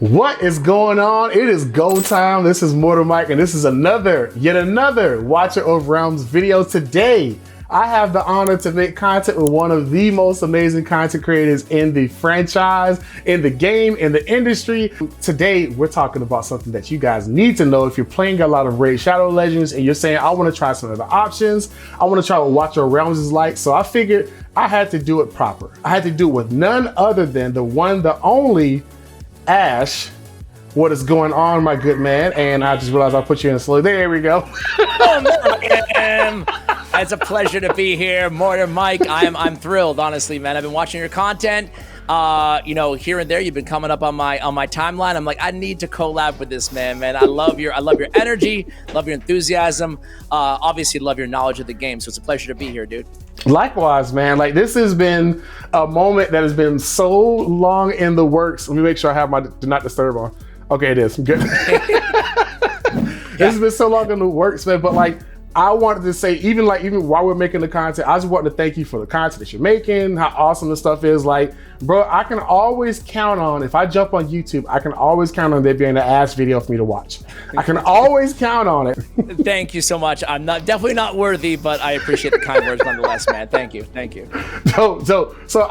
What is going on? It is go time. This is Mortar Mike, and this is yet another Watcher of Realms video. Today, I have the honor to make content with one of the most amazing content creators in the franchise, in the game, in the industry. Today, we're talking about something that you guys need to know if you're playing a lot of Raid Shadow Legends and you're saying, I want to try some of the options. I want to try what Watcher of Realms is like. So I figured I had to do it proper. I had to do it with none other than the one, the only Ash. What is going on, my good man? And I just realized I put you in slow. There we go. It's a pleasure to be here, Mortar Mike. I'm thrilled, honestly, man. I've been watching your content. Here and there, you've been coming up on my timeline. I'm like, I need to collab with this man. I love your energy, love your enthusiasm. Obviously, love your knowledge of the game. So it's a pleasure to be here, dude. Likewise, man. Like, this has been a moment that has been so long in the works. Let me make sure I have my do not disturb on. Okay, it is. I'm good. This has been so long in the works, man. But like, I wanted to say, even while we're making the content, I just wanted to thank you for the content that you're making, how awesome the stuff is. Like, bro, I can always count on, if I jump on YouTube, I can always count on there being an Ash video for me to watch. I can always count on it. Thank you so much. I'm definitely not worthy, but I appreciate the kind words nonetheless, man. Thank you. So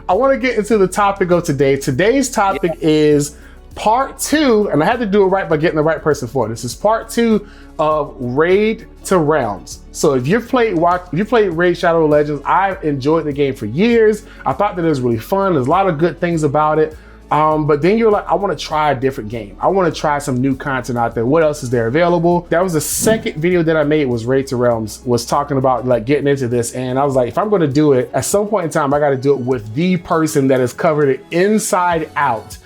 I want to get into the topic of today. Today's topic is part 2, and I had to do it right by getting the right person for it. This is part 2 of Raid to Realms. So if you've played Raid Shadow Legends, I've enjoyed the game for years. I thought that it was really fun. There's a lot of good things about it. But then you're like, I want to try a different game. I want to try some new content out there. What else is there available? That was the second video that I made, was Raid to Realms, was talking about like getting into this. And I was like, if I'm going to do it, at some point in time, I got to do it with the person that has covered it inside out.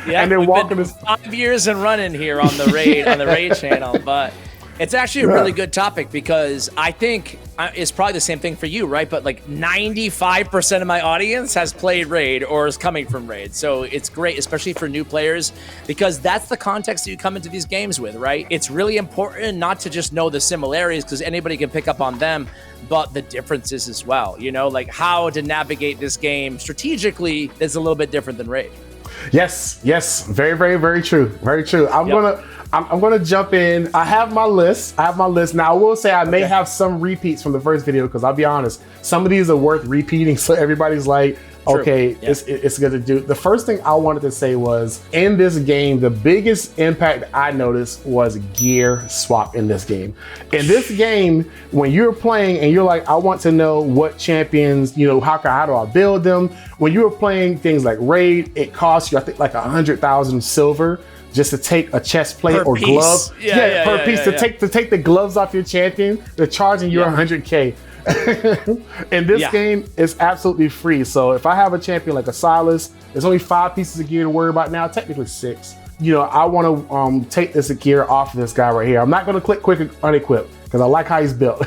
Yeah, and then walking this 5 years and running here on the Raid channel, but it's actually a really good topic because I think it's probably the same thing for you, right? But like 95% of my audience has played Raid or is coming from Raid. So it's great, especially for new players, because that's the context that you come into these games with, right? It's really important not to just know the similarities, because anybody can pick up on them, but the differences as well, like how to navigate this game strategically is a little bit different than Raid. Yes, very, very, very true. Very true. I'm gonna jump in. I have my list. Now I will say I may have some repeats from the first video, because I'll be honest, some of these are worth repeating. So everybody's like, true. Okay, yeah. It's good to do. The first thing I wanted to say was, in this game, the biggest impact I noticed was gear swap in this game. In this game, when you're playing and you're like, I want to know what champions, how do I build them? When you were playing things like Raid, it costs you, I think, like 100,000 silver just to take a chest plate or glove. Per piece to take the gloves off your champion. They're charging you 100K. In this game, it's absolutely free. So if I have a champion like a Silas, there's only 5 pieces of gear to worry about now, technically 6. I want to take this gear off of this guy right here. I'm not going to click quick unequip because I like how he's built.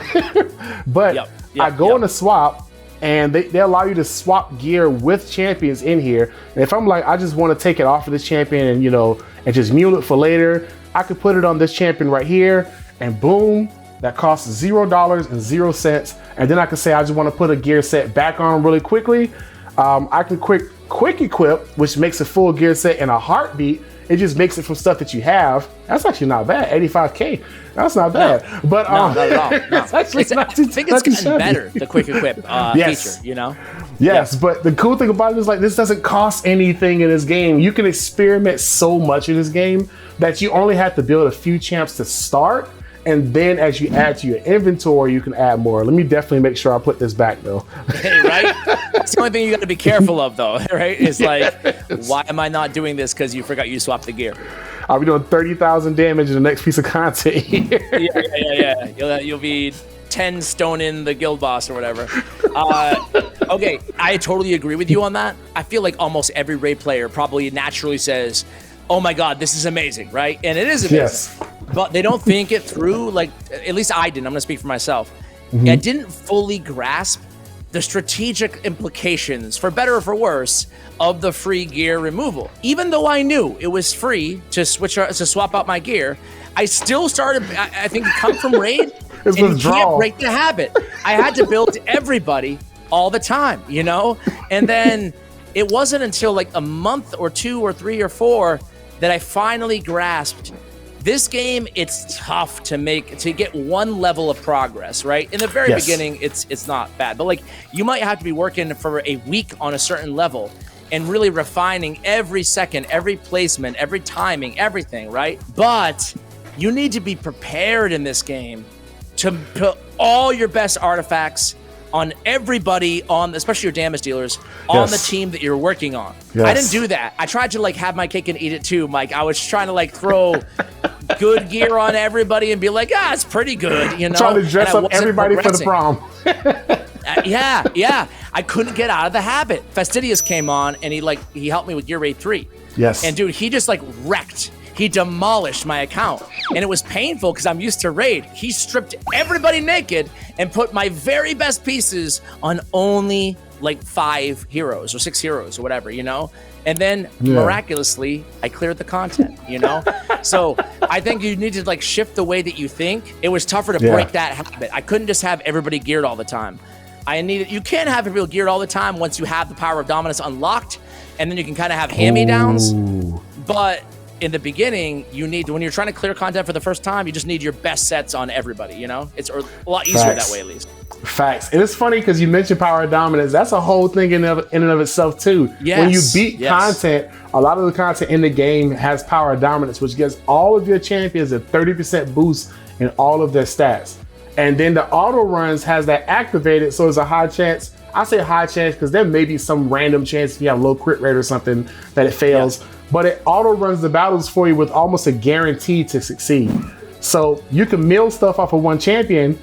But I go in the swap, and they allow you to swap gear with champions in here. And if I'm like, I just want to take it off of this champion and and just mule it for later, I could put it on this champion right here, and boom, that costs $0.00. And then I can say, I just want to put a gear set back on really quickly. I can quick equip, which makes a full gear set in a heartbeat. It just makes it from stuff that you have. That's actually not bad. 85K. That's not bad. No, but not at all. No. It's actually not too, I think it's gotten better, the quick equip feature, Yes, but the cool thing about it is, like, this doesn't cost anything in this game. You can experiment so much in this game that you only have to build a few champs to start. And then as you add to your inventory, you can add more. Let me definitely make sure I put this back, though. Hey, right? That's the only thing you got to be careful of, though, right? It's like, why am I not doing this? Because you forgot you swapped the gear. I'll be doing 30,000 damage in the next piece of content here. Yeah. You'll be 10 stone in the guild boss or whatever. Okay, I totally agree with you on that. I feel like almost every Raid player probably naturally says, oh my God, this is amazing, right? And it is amazing. Yes. But they don't think it through, like, at least I didn't. I'm gonna speak for myself. I didn't fully grasp the strategic implications, for better or for worse, of the free gear removal. Even though I knew it was free to swap out my gear, I still started, I think, come from Raid, and you can't break the habit. I had to build everybody all the time, And then it wasn't until like a month or 2 or 3 or 4 that I finally grasped this game. It's tough to get one level of progress, right? In the very beginning, it's not bad, but like you might have to be working for a week on a certain level and really refining every second, every placement, every timing, everything, right? But you need to be prepared in this game to put all your best artifacts on everybody, especially your damage dealers, on the team that you're working on. I didn't do that. I tried to like have my cake and eat it too, Mike. I was trying to like throw good gear on everybody and be like, it's pretty good, you know? Trying to dress up everybody for the prom. Yeah. I couldn't get out of the habit. Fastidious came on and he helped me with Gear Raid 3. Yes. And dude, he just like wrecked. He demolished my account, and it was painful because I'm used to raid. He stripped everybody naked and put my very best pieces on only like 5 heroes or 6 heroes or whatever, you know? And then miraculously, I cleared the content, you know? So I think you need to like shift the way that you think. It was tougher to break that habit. I couldn't just have everybody geared all the time. You can't have everybody geared all the time once you have the power of dominance unlocked, and then you can kind of have hand-me-downs. But in the beginning, when you're trying to clear content for the first time, you just need your best sets on everybody, you know? It's a lot easier that way, at least. Facts. And it's funny because you mentioned power of dominance. That's a whole thing in and of itself, too. Yes. When you beat content, a lot of the content in the game has power of dominance, which gives all of your champions a 30% boost in all of their stats. And then the auto runs has that activated, so it's a high chance. I say high chance because there may be some random chance if you have low crit rate or something that it fails. Yeah. But it auto runs the battles for you with almost a guarantee to succeed. So you can mill stuff off of one champion,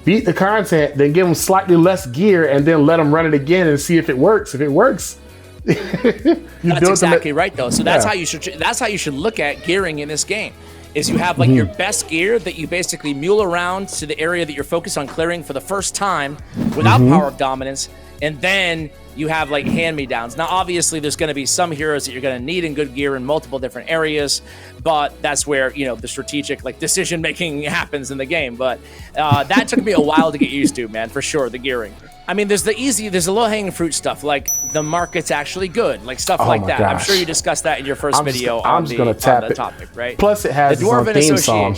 beat the content, then give them slightly less gear, and then let them run it again and see if it works. If it works, that's exactly right, though. So that's how you should look at gearing in this game. Is you have like your best gear that you basically mule around to the area that you're focused on clearing for the first time without power of dominance, and then you have like hand-me-downs. Now, obviously, there's going to be some heroes that you're going to need in good gear in multiple different areas, but that's where, you know, the strategic like decision-making happens in the game. But that took me a while to get used to, man, for sure, the gearing. I mean, there's the low-hanging fruit stuff, like the market's actually good, like stuff like that. Gosh. I'm sure you discussed that in your first video on the topic, right? Plus, it has the Dwarven theme song.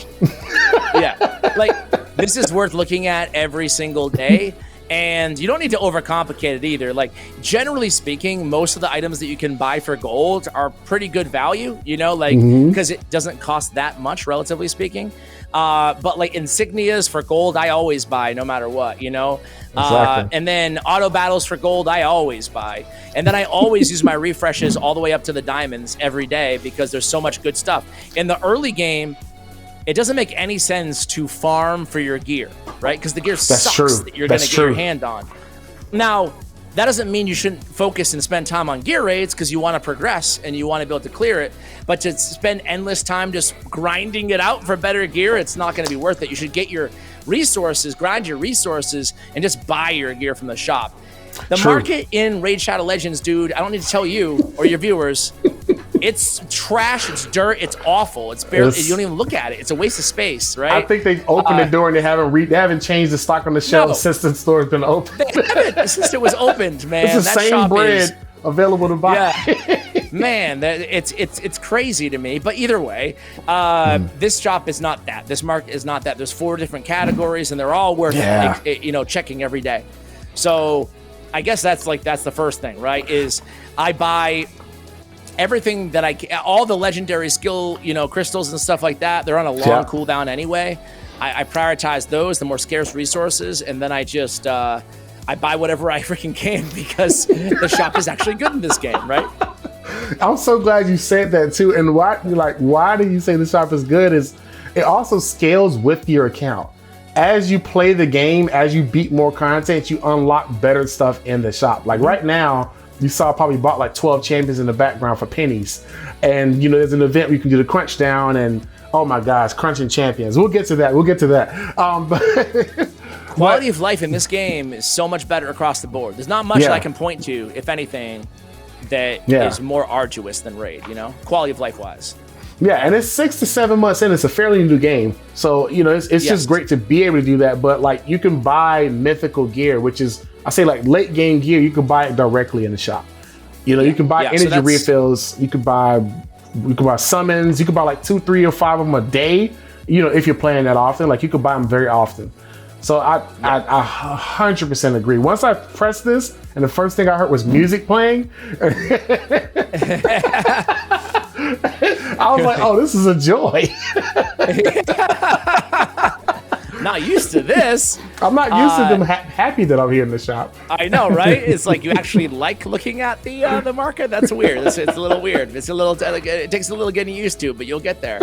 Like this is worth looking at every single day. And you don't need to overcomplicate it either. Like, generally speaking, most of the items that you can buy for gold are pretty good value, you know, like, because it doesn't cost that much, relatively speaking. But like insignias for gold, I always buy no matter what, you know. And then auto battles for gold, I always buy. And then I always use my refreshes all the way up to the diamonds every day because there's so much good stuff. In the early game, it doesn't make any sense to farm for your gear, right? Because the gear sucks that you're going to get your hand on. Now, that doesn't mean you shouldn't focus and spend time on gear raids because you want to progress and you want to be able to clear it. But to spend endless time just grinding it out for better gear, it's not going to be worth it. You should get your resources, grind your resources, and just buy your gear from the shop. The market in Raid Shadow Legends, dude, I don't need to tell you or your viewers, it's trash, it's dirt, it's awful. It's barely, you don't even look at it. It's a waste of space, right? I think they've opened the door and they haven't changed the stock on the shelf since the store's been open. They haven't, since it was opened, man. It's the same bread available to buy. Yeah. Man, it's crazy to me. But either way, this shop is not that. This market is not that. There's 4 different categories and they're all worth checking every day. So I guess that's the first thing, right? Is I buy everything that all the legendary skill, crystals and stuff like that. They're on a long cooldown anyway. I prioritize those, the more scarce resources, and then I just I buy whatever I freaking can because the shop is actually good in this game, right? I'm so glad you said that too. And why do you say the shop is good? Is it also scales with your account. As you play the game, as you beat more content, you unlock better stuff in the shop. Like right now, you saw I probably bought like 12 champions in the background for pennies. And there's an event where you can do the crunch down and oh my gosh, crunching champions. We'll get to that. Quality of life in this game is so much better across the board. There's not much that I can point to, if anything, that is more arduous than Raid, quality of life wise. Yeah, and it's 6 to 7 months in. It's a fairly new game. So, it's just great to be able to do that. But like you can buy mythical gear, which is, I say like late game gear, you can buy it directly in the shop. You know, you can buy Yeah, so energy that's- refills. You could buy summons. You could buy like 2, 3, or 5 of them a day. You know, if you're playing that often, like you could buy them very often. So I 100% agree. Once I pressed this, and the first thing I heard was music playing, I was like, "Oh, this is a joy." Not used to this. I'm not used to them happy that I'm here in the shop. I know, right? It's like you actually like looking at the market. That's weird. It's a little weird. It's a little. It takes a little getting used to, but you'll get there.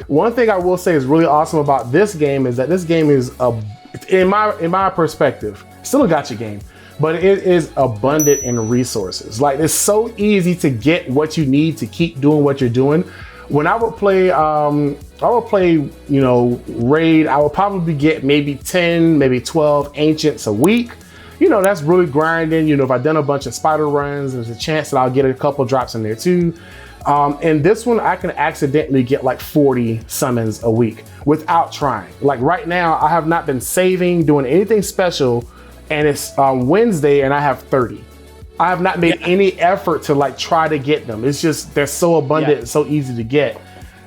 One thing I will say is really awesome about this game is that this game is in my perspective, still a gacha game, but it is abundant in resources. Like it's so easy to get what you need to keep doing what you're doing. When I would play, you know, Raid, I would probably get maybe 10, maybe 12 ancients a week. You know, that's really grinding. You know, if I've done a bunch of spider runs, there's a chance that I'll get a couple drops in there too. And this one, I can accidentally get like 40 summons a week without trying. Like right now, I have not been saving, doing anything special, and it's Wednesday and I have 30. I have not made any effort to like try to get them. It's just, they're so abundant and so easy to get.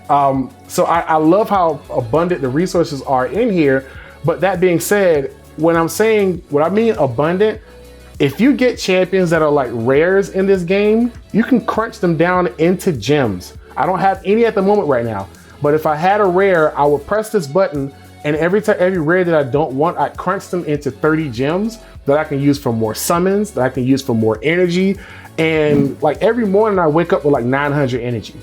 So I love how abundant the resources are in here. But that being said, when I mean abundant, if you get champions that are like rares in this game, you can crunch them down into gems. I don't have any at the moment right now, but if I had a rare, I would press this button, and every rare that I don't want, I crunch them into 30 gems that I can use for more summons, that I can use for more energy. And like every morning I wake up with like 900 energy.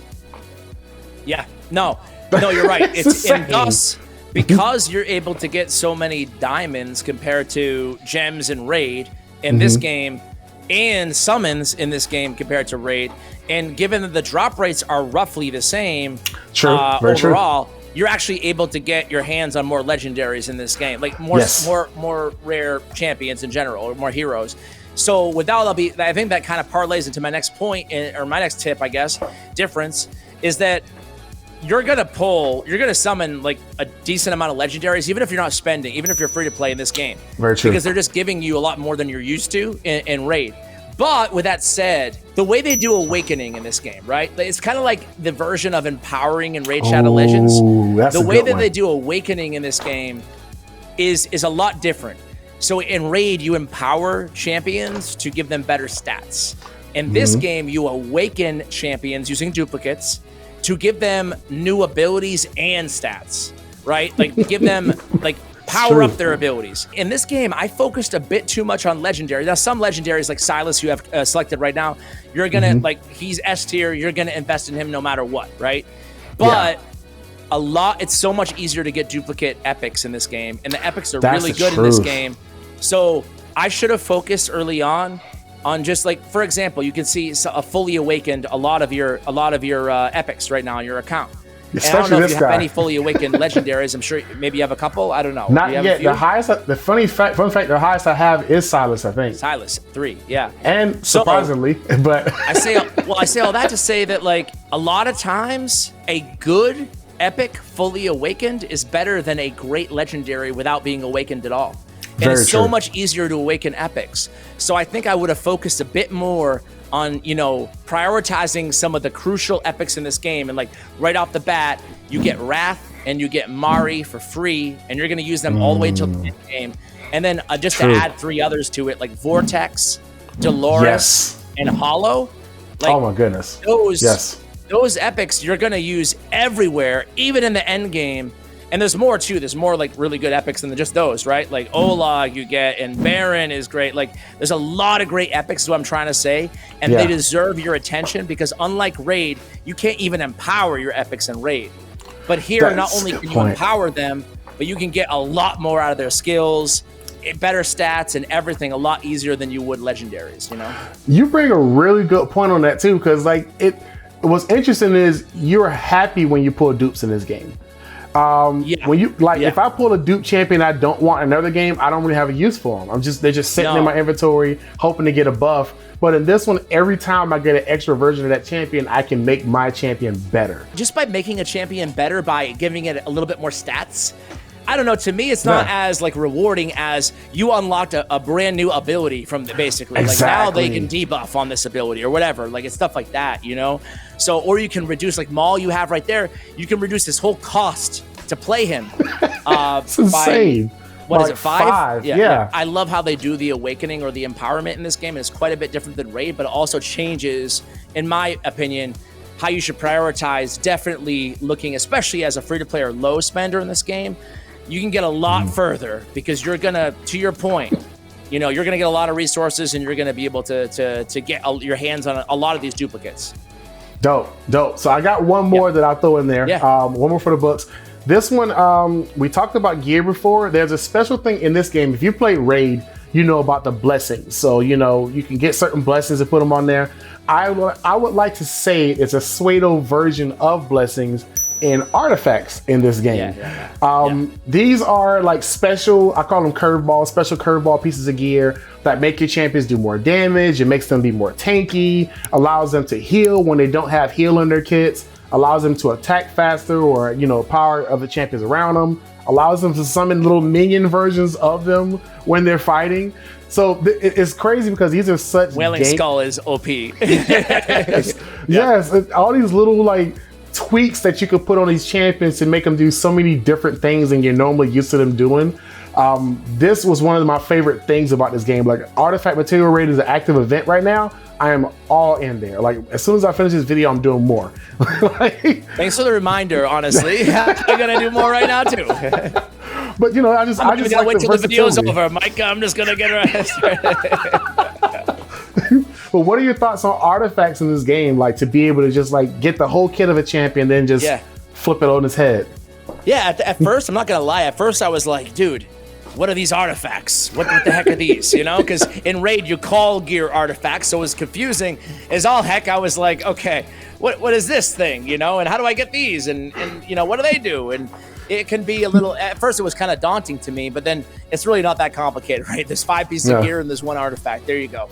Yeah, no, you're right. It's and thus, because you're able to get so many diamonds compared to gems and raid in this game, and summons in this game compared to raid, and given that the drop rates are roughly the same, overall, you're actually able to get your hands on more legendaries in this game, like more rare champions in general, or more heroes. So with that, I think that kind of parlays into my next point, or my next tip, I guess, difference, is that you're gonna summon like a decent amount of legendaries, even if you're not spending, even if you're free to play in this game. Very true. Because they're just giving you a lot more than you're used to in raid. But with that said, the way they do awakening in this game, right? It's kind of like the version of empowering in Raid Shadow Legends. The way that they do awakening in this game is a lot different. So in Raid, you empower champions to give them better stats. In this game, you awaken champions using duplicates to give them new abilities and stats, right? Like give them like power up their abilities. In this game, I focused a bit too much on legendary. Now, some legendaries like Silas, you have selected right now, you're gonna like, he's S tier, you're gonna invest in him no matter what, right? But it's so much easier to get duplicate epics in this game, and the epics are really good in this game. So I should have focused early on just like, for example, you can see a fully awakened a lot of your epics right now on your account. And I don't know if you have any fully awakened legendaries. I'm sure maybe you have a couple. I don't know. Not yet. The highest, fun fact, the highest I have is Silas, I think. Silas, 3, yeah. And surprisingly, but I say all that to say that like a lot of times a good epic fully awakened is better than a great legendary without being awakened at all. And it's so much easier to awaken epics. So I think I would have focused a bit more on, you know, prioritizing some of the crucial epics in this game. And like right off the bat, you get Wrath and you get Mari for free, and you're going to use them all the way until the end game. And then just to add 3 others to it, like Vortex, Dolores, and Hollow. Like, oh my goodness. Those epics you're going to use everywhere, even in the end game. And there's more too. There's more like really good epics than just those, right? Like Olag you get, and Baron is great. Like there's a lot of great epics is what I'm trying to say. And they deserve your attention, because unlike Raid, you can't even empower your epics in Raid. But here, not only can you empower them, but you can get a lot more out of their skills, better stats, and everything a lot easier than you would legendaries, you know? You bring a really good point on that too, because like what's interesting is you're happy when you pull dupes in this game. When you if I pull a dupe champion I don't want in another game, I don't really have a use for them. They're just sitting in my inventory hoping to get a buff. But in this one, every time I get an extra version of that champion, I can make my champion better. Just by making a champion better by giving it a little bit more stats, I don't know. To me, it's not as like rewarding as you unlocked a brand new ability from the basically. Exactly. Like now they can debuff on this ability or whatever. Like it's stuff like that, you know. So or you can reduce like Maul you have right there. You can reduce this whole cost to play him. It's insane. What like is it? 5? Yeah. I love how they do the awakening or the empowerment in this game. It's quite a bit different than Raid, but it also changes, in my opinion, how you should prioritize. Definitely looking, especially as a free-to-play or low spender in this game, you can get a lot further because you're gonna, to your point, you know, you're gonna get a lot of resources and you're gonna be able to get your hands on a lot of these duplicates. Dope. So I got one more that I'll throw in there. One more for the books. This one, we talked about gear before. There's a special thing in this game. If you play Raid, you know about the blessings. So, you know, you can get certain blessings and put them on there. I would like to say it's a Suedo version of blessings in artifacts in this game. These are like special, I call them curveball, special curveball pieces of gear that make your champions do more damage. It makes them be more tanky, allows them to heal when they don't have heal in their kits, allows them to attack faster or, you know, power of the champions around them, allows them to summon little minion versions of them when they're fighting. So it's crazy because these are such Wailing Skull is OP. Yes, all these little like tweaks that you could put on these champions to make them do so many different things than you're normally used to them doing. This was one of my favorite things about this game. Like Artifact Material Raid is an active event right now. I am all in there. Like as soon as I finish this video, I'm doing more. Thanks for the reminder, honestly. I'm gonna do more right now too. But you know, I just like wait till the video's over, Mike. I'm just gonna get But what are your thoughts on artifacts in this game? Like to be able to just like get the whole kit of a champion, then just flip it on his head. Yeah, at first, I'm not gonna lie. At first, I was like, dude, what are these artifacts? What the heck are these? You know, because in Raid you call gear artifacts, so it was confusing as all heck. I was like, okay, what is this thing? You know, and how do I get these? And you know, what do they do? And it can be a little. At first, it was kind of daunting to me, but then it's really not that complicated, right? There's 5 pieces of gear and there's one artifact. There you go,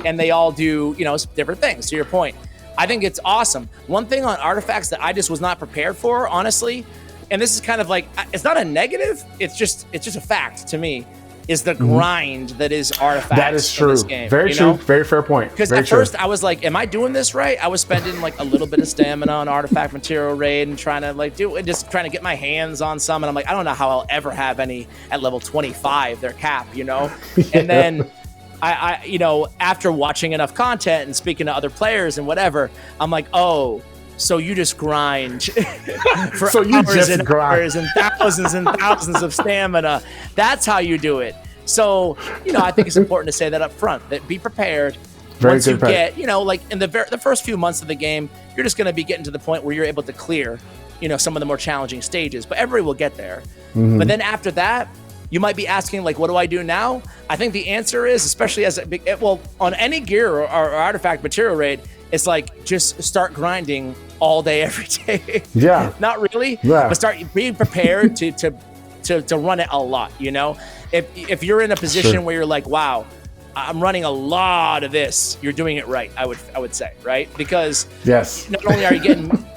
and they all do, you know, different things. To your point, I think it's awesome. One thing on artifacts that I just was not prepared for, honestly. And this is kind of like, it's not a negative, it's just a fact to me, is the grind that is artifacts. That is true. In this game, very true. Very fair point. Because at first I was like, am I doing this right? I was spending like a little bit of stamina on Artifact Material Raid and trying to like just trying to get my hands on some. And I'm like, I don't know how I'll ever have any at level 25, their cap, you know? And then I you know, after watching enough content and speaking to other players and whatever, I'm like, oh, so you just grind for hours and thousands of stamina. That's how you do it. So, you know, I think it's important to say that up front, that be prepared. Once you get, you know, like in the first few months of the game, you're just going to be getting to the point where you're able to clear, you know, some of the more challenging stages, but everybody will get there. But then after that, you might be asking, like, what do I do now? I think the answer is, especially as on any gear or artifact material raid, it's like just start grinding all day, every day. Yeah. Not really, but start being prepared to run it a lot, you know? If you're in a position where you're like, wow, I'm running a lot of this, you're doing it right, I would say, right? Because not only are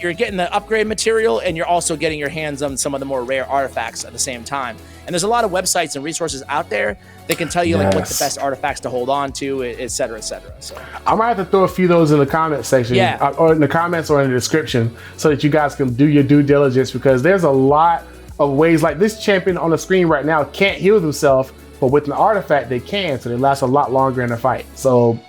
you're getting the upgrade material, and you're also getting your hands on some of the more rare artifacts at the same time. And there's a lot of websites and resources out there that can tell you like what's the best artifacts to hold on to, et cetera, et cetera. So I might have to throw a few of those in the comment section, or in the comments or in the description, so that you guys can do your due diligence, because there's a lot of ways. Like this champion on the screen right now can't heal themselves, but with an artifact they can, so they last a lot longer in a fight. So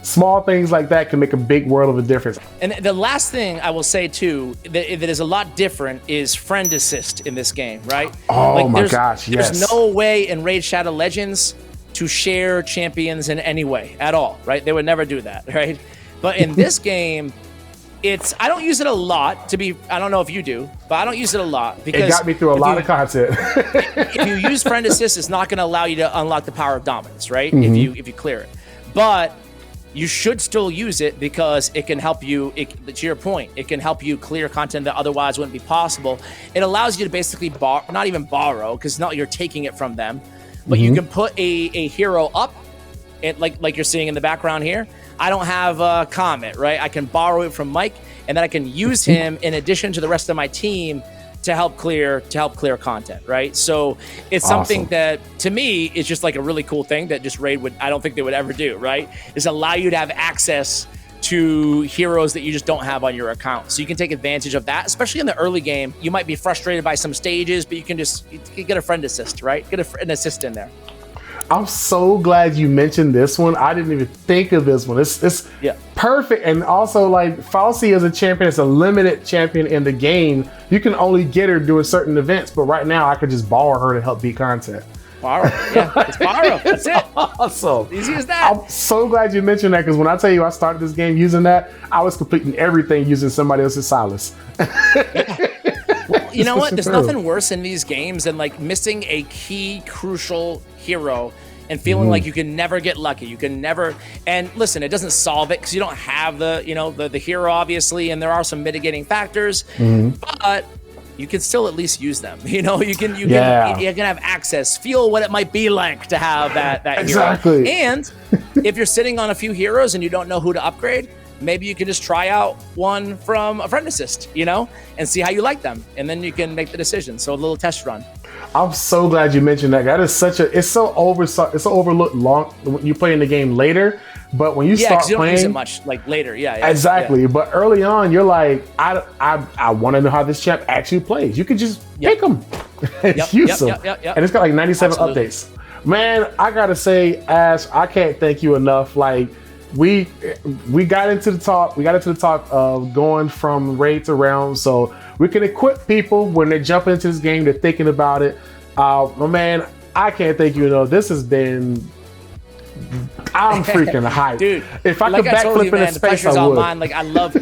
small things like that can make a big world of a difference. And the last thing I will say too, that is a lot different, is friend assist in this game, right? Oh like my gosh, yes. There's no way in Raid Shadow Legends to share champions in any way at all, right? They would never do that, right? But in this game, I don't use it a lot, I don't know if you do, but I don't use it a lot because it got me through a lot of content. If you use friend assist, it's not going to allow you to unlock the power of dominance, right? If you clear it. But you should still use it because it can help you, to your point, it can help you clear content that otherwise wouldn't be possible. It allows you to basically not even borrow, because you're taking it from them, but you can put a hero up, like you're seeing in the background here. I don't have a comment, right? I can borrow it from Mike, and then I can use him in addition to the rest of my team to help clear content, right? So it's something Awesome. that to me is just like a really cool thing that just Raid would, I don't think they would ever do, right? Is allow you to have access to heroes that you just don't have on your account. So you can take advantage of that, especially in the early game. You might be frustrated by some stages, but you can get a friend assist, right? Get an assist in there. I'm so glad you mentioned this one. I didn't even think of this one. It's perfect. And also, like, Falsey is a champion. It's a limited champion in the game. You can only get her during certain events, but right now I could just borrow her to help beat content. Borrow, yeah, it's borrow. That's it. Awesome. Easy as that. I'm so glad you mentioned that, because when I tell you I started this game using that, I was completing everything using somebody else's Silas. Well, you know what? There's nothing worse in these games than like missing a key, crucial hero and feeling like you can never get lucky. You can never. And listen, it doesn't solve it because you don't have the hero, obviously, and there are some mitigating factors, but you can still at least use them. You can have access, feel what it might be like to have that Exactly. hero. And if you're sitting on a few heroes and you don't know who to upgrade, maybe you can just try out one from a friend assist, and see how you like them, and then you can make the decision. So a little test run. I'm so glad you mentioned that. That is it's so overlooked long when you play in the game later, but when you start you don't playing use it much like later. Yeah, exactly. Yeah. But early on, you're like, I want to know how this champ actually plays. You can just pick them and use them, and it's got like 97 updates. Man, I gotta say, Ash, I can't thank you enough. Like, we got into the talk of going from raid to realm, so we can equip people when they jump into this game, they're thinking about it. My man, I can't thank you enough. This has been, I'm freaking hyped. Dude, if I like could backflip in the space, pressure's I all would. mine. Like, I love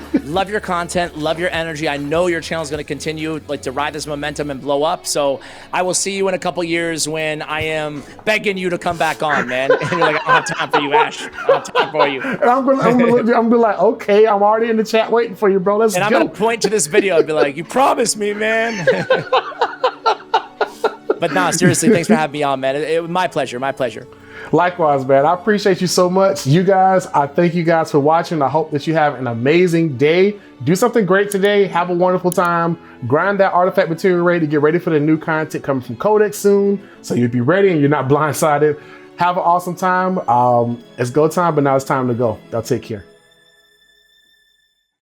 your content, love your energy. I know your channel's going to continue to ride this momentum and blow up. So I will see you in a couple years when I am begging you to come back on, man. And you're like, I don't have time for you, Ash. I don't have time for you. And I'm gonna like, okay, I'm already in the chat waiting for you, bro. Let's go. And I'm going to point to this video and be like, you promised me, man. But nah, seriously, thanks for having me on, man. It was my pleasure. Likewise, man. I appreciate you so much. You guys, I thank you guys for watching. I hope that you have an amazing day. Do something great today. Have a wonderful time. Grind that artifact material raid to get ready for the new content coming from Codex soon, so you'll be ready and you're not blindsided. Have an awesome time. It's go time, but now it's time to go. Y'all take care.